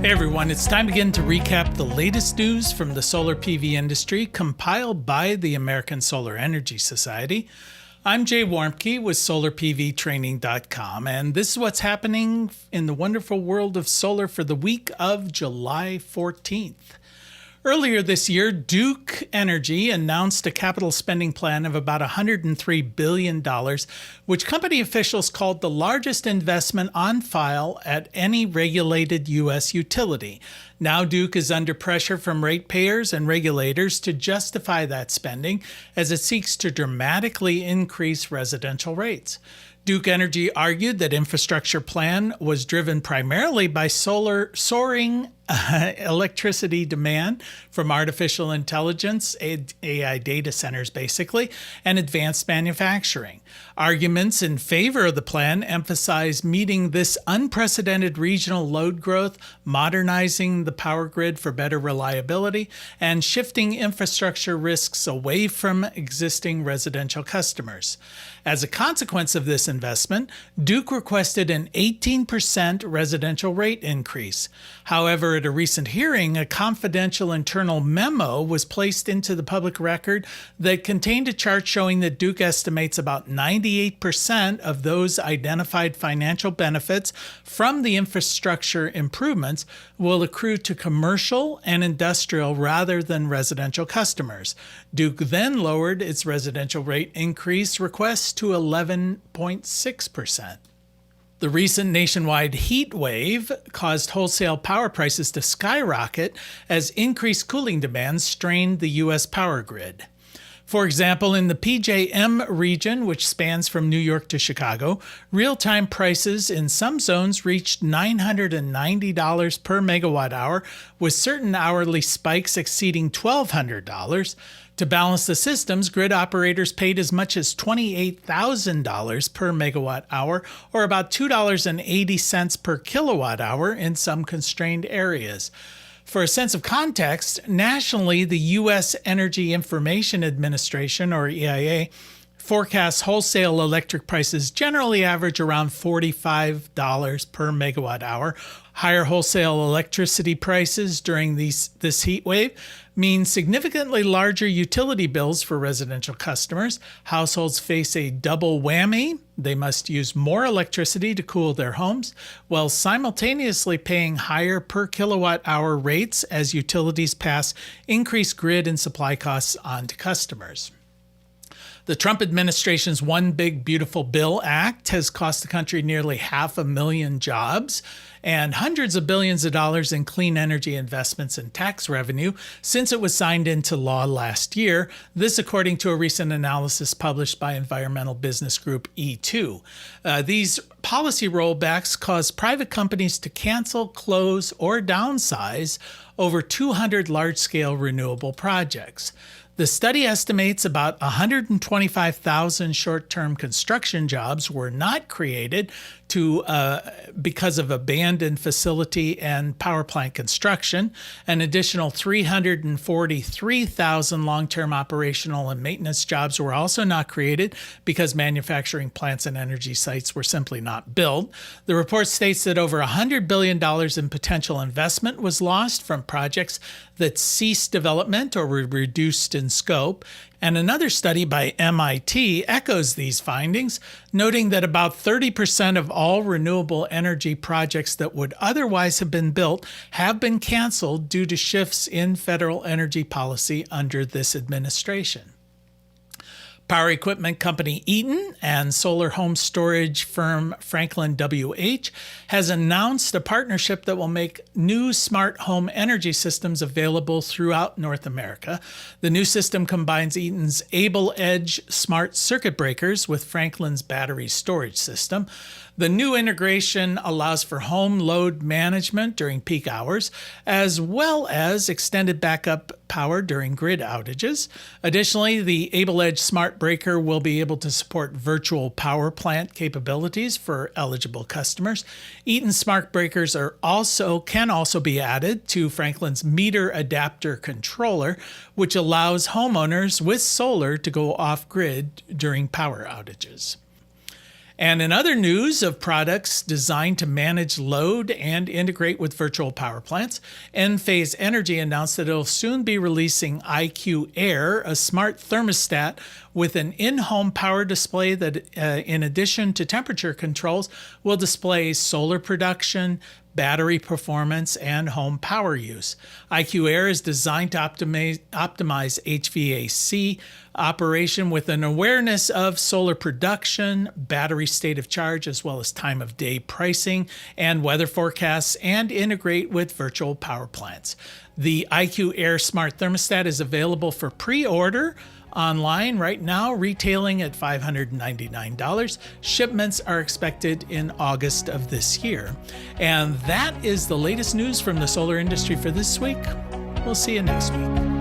Hey everyone, it's time again to recap the latest news from the solar PV industry compiled by the American Solar Energy Society. I'm Jay Warmke with SolarPVTraining.com, and this is what's happening in the wonderful world of solar for the week of July 14th. Earlier this year, Duke Energy announced a capital spending plan of about $103 billion, which company officials called the largest investment on file at any regulated U.S. utility. Now Duke is under pressure from ratepayers and regulators to justify that spending as it seeks to dramatically increase residential rates. Duke Energy argued that infrastructure plan was driven primarily by soaring electricity demand from artificial intelligence, AI data centers basically, and advanced manufacturing. Arguments in favor of the plan emphasize meeting this unprecedented regional load growth, modernizing the power grid for better reliability, and shifting infrastructure risks away from existing residential customers. As a consequence of this investment, Duke requested an 18% residential rate increase. However, at a recent hearing, a confidential internal memo was placed into the public record that contained a chart showing that Duke estimates about 98% of those identified financial benefits from the infrastructure improvements will accrue to commercial and industrial rather than residential customers. Duke then lowered its residential rate increase request to 11.6%. The recent nationwide heat wave caused wholesale power prices to skyrocket as increased cooling demands strained the U.S. power grid. For example, in the PJM region, which spans from New York to Chicago, real-time prices in some zones reached $990 per megawatt hour, with certain hourly spikes exceeding $1,200. To balance the systems, grid operators paid as much as $28,000 per megawatt hour, or about $2.80 per kilowatt hour in some constrained areas. For a sense of context, nationally, the U.S. Energy Information Administration, or EIA, forecasts wholesale electric prices generally average around $45 per megawatt hour. Higher wholesale electricity prices during this heat wave mean significantly larger utility bills for residential customers. Households face a double whammy. They must use more electricity to cool their homes, while simultaneously paying higher per kilowatt hour rates as utilities pass increased grid and supply costs on to customers. The Trump administration's One Big Beautiful Bill Act has cost the country nearly 500,000 jobs and hundreds of billions of dollars in clean energy investments and tax revenue since it was signed into law last year. This according to a recent analysis published by environmental business group E2. These policy rollbacks caused private companies to cancel, close, or downsize over 200 large-scale renewable projects. The study estimates about 125,000 short-term construction jobs were not created because of abandoned facility and power plant construction. An additional 343,000 long-term operational and maintenance jobs were also not created because manufacturing plants and energy sites were simply not built. The report states that over $100 billion in potential investment was lost from projects that ceased development or were reduced in scope. And another study by MIT echoes these findings, noting that about 30% of all renewable energy projects that would otherwise have been built have been canceled due to shifts in federal energy policy under this administration. Power equipment company Eaton and solar home storage firm Franklin WH has announced a partnership that will make new smart home energy systems available throughout North America. The new system combines Eaton's Able Edge smart circuit breakers with Franklin's battery storage system. The new integration allows for home load management during peak hours, as well as extended backup power during grid outages. Additionally, the Able Edge Smart Breaker will be able to support virtual power plant capabilities for eligible customers. Eaton Smart Breakers can also be added to Franklin's Meter Adapter Controller, which allows homeowners with solar to go off-grid during power outages. And in other news of products designed to manage load and integrate with virtual power plants, Enphase Energy announced that it'll soon be releasing IQ Air, a smart thermostat with an in-home power display that, in addition to temperature controls, will display solar production, battery performance, and home power use. IQ Air is designed to optimize HVAC operation with an awareness of solar production, battery state of charge, as well as time of day pricing and weather forecasts, and integrate with virtual power plants. The IQ Air Smart Thermostat is available for pre-order online right now, retailing at $599. Shipments are expected in August of this year. And that is the latest news from the solar industry for this week. We'll see you next week.